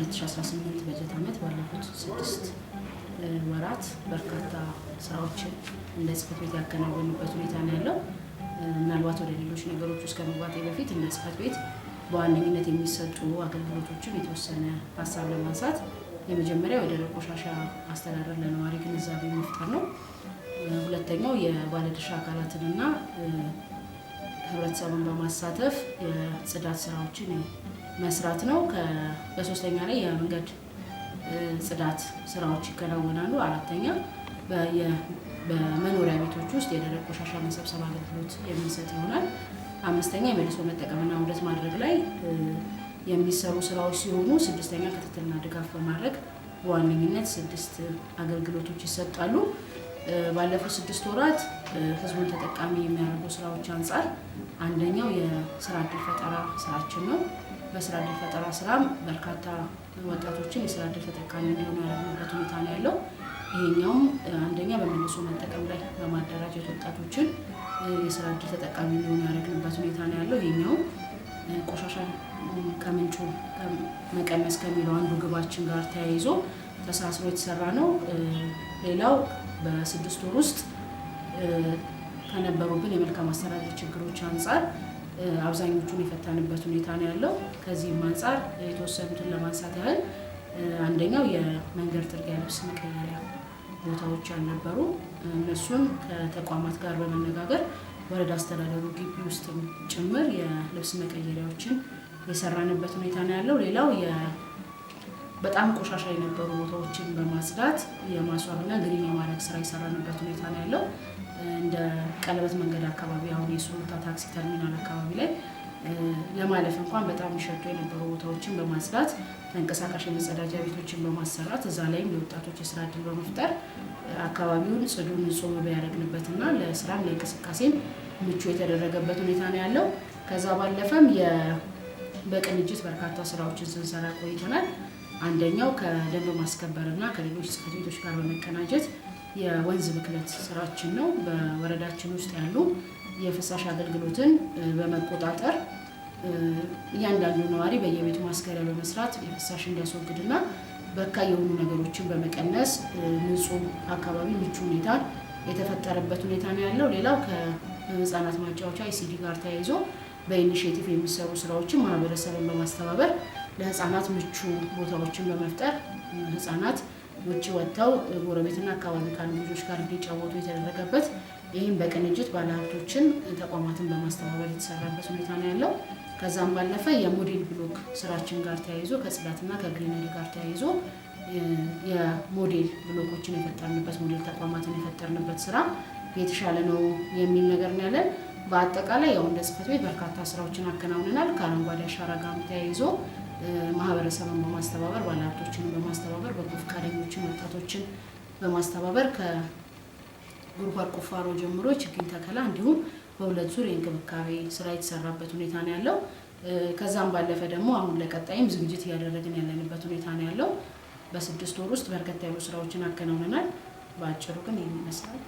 በ2018 በጀት ዓመት ባለፉት 6 ወራት በርካታ ስራዎችን እንደ ጽሕፈት ቤት ያከናወኑበት ሁኔታ ነው ያለው። ምናልባት ወደ ሌሎች ነገሮች ውስጥ ከመግባቴ በፊት እንደ ጽሕፈት ቤት በዋነኝነት የሚሰጡ አገልግሎቶችን የተወሰነ ሀሳብ ለማንሳት የመጀመሪያው የደረቅ ቆሻሻ አስተዳደር ለነዋሪ ግንዛቤ መፍጠር ነው። ሁለተኛው የባለድርሻ አካላትንና ህብረተሰቡን በማሳተፍ የጽዳት ስራዎችን መስራት ነው። በሶስተኛ ላይ የመንገድ ጽዳት ስራዎች ይከናወናሉ። አራተኛ በመኖሪያ ቤቶች ውስጥ የደረቅ ቆሻሻ መሰብሰብ አገልግሎት የሚሰጥ ይሆናል። አምስተኛ የመልሶ መጠቀምና ውህደት ማድረግ ላይ የሚሰሩ ስራዎች ሲሆኑ ስድስተኛ ክትትልና ድጋፍ በማድረግ በዋነኝነት 6 አገልግሎቶች ይሰጣሉ። ባለፉት 6 ወራት ህዝቡን ተጠቃሚ የሚያደርጉ ስራዎች አንጻር አንደኛው የስራ ዕድል ፈጠራ ስራችን ነው። በስራ ዕድል ፈጠራ ስራም በርካታ ወጣቶችን የስራ ዕድል ተጠቃሚ እንዲሆኑ ያደረግንበት ሁኔታ ነው ያለው። ይሄኛውም አንደኛ በመልሶ መጠቀም ላይ በማደራጀት ወጣቶችን የስራ ዕድል ተጠቃሚ እንዲሆኑ ያደረግንበት ሁኔታ ነው ያለው። ይሄኛው ቆሻሻን ከምንጩ መቀነስ ከሚለው አንዱ ግባችን ጋር ተያይዞ ተሳስሮ የተሰራ ነው። ሌላው በ6 ወር ውስጥ ከነበሩብን የመልካም አስተዳደር ችግሮች አንጻር አብዛኞቹን የፈታንበት ሁኔታ ነው ያለው። ከዚህም አንጻር የተወሰኑትን ለማንሳት ያህል አንደኛው የመንገድ ጥርጊያ ልብስ መቀየሪያ ቦታዎች ያልነበሩ እነሱን ከተቋማት ጋር በመነጋገር ወረዳ አስተዳደሩ ግቢ ውስጥ ጭምር የልብስ መቀየሪያዎችን የሰራንበት ሁኔታ ነው ያለው። ሌላው በጣም ቆሻሻ የነበሩ ቦታዎችን በማጽዳት የማስዋብና ግሪን የማድረግ ስራ የሰራንበት ሁኔታ ነው ያለው። እንደ ቀለበት መንገድ አካባቢ አሁን የሱሉልታ ታክሲ ተርሚናል አካባቢ ላይ ለማለፍ እንኳን በጣም ይሸቱ የነበሩ ቦታዎችን በማጽዳት ተንቀሳቃሽ የመጸዳጃ ቤቶችን በማሰራት እዛ ላይም ለወጣቶች የስራ ዕድል በመፍጠር አካባቢውን ጽዱ ንጹህ ያደረግንበትና ለስራም ለእንቅስቃሴም ምቹ የተደረገበት ሁኔታ ነው ያለው። ከዛ ባለፈም በቅንጅት በርካታ ስራዎችን ስንሰራ ቆይተናል። አንደኛው ከደንብ ማስከበርና ከሌሎች ጽሕፈት ቤቶች ጋር በመቀናጀት የወንዝ ብክለት ስራችን ነው። በወረዳችን ውስጥ ያሉ የፍሳሽ አገልግሎትን በመቆጣጠር እያንዳንዱ ነዋሪ በየቤቱ ማስከሪያ በመስራት የፍሳሽ እንዲያስወግድና በካይ የሆኑ ነገሮችን በመቀነስ ንጹህ አካባቢ ምቹ ሁኔታ የተፈጠረበት ሁኔታ ነው ያለው። ሌላው ከህፃናት ማጫወቻ ICD ጋር ተያይዞ በኢኒሼቲቭ የሚሰሩ ስራዎችን ማህበረሰብን በማስተባበር ለህፃናት ምቹ ቦታዎችን በመፍጠር ህፃናት ውጭ ወጥተው ጎረቤትና አካባቢ ካሉ ልጆች ጋር እንዲጫወቱ የተደረገበት ይህም በቅንጅት ባለሀብቶችን ተቋማትን በማስተባበር የተሰራበት ሁኔታ ነው ያለው። ከዛም ባለፈ የሞዴል ብሎክ ስራችን ጋር ተያይዞ ከጽዳትና ከግሪነሪ ጋር ተያይዞ የሞዴል ብሎኮችን የፈጠርንበት ሞዴል ተቋማትን የፈጠርንበት ስራ የተሻለ ነው የሚል ነገር ነው ያለን። በአጠቃላይ ያው እንደ ጽሕፈት ቤት በርካታ ስራዎችን አከናውነናል። ከአረንጓዴ አሻራ ጋር ተያይዞ ማህበረሰብን በማስተባበር ባለሀብቶችን በማስተባበር በጎ ፈቃደኞችን ወጣቶችን በማስተባበር ከጉድጓድ ቁፋሮ ጀምሮ ችግኝ ተከላ እንዲሁም በሁለት ዙር የእንክብካቤ ስራ የተሰራበት ሁኔታ ነው ያለው። ከዛም ባለፈ ደግሞ አሁን ለቀጣይም ዝግጅት እያደረግን ያለንበት ሁኔታ ነው ያለው። በ6 ወር ውስጥ በርከት ያሉ ስራዎችን አከናውነናል። በአጭሩ ግን ይመስላል።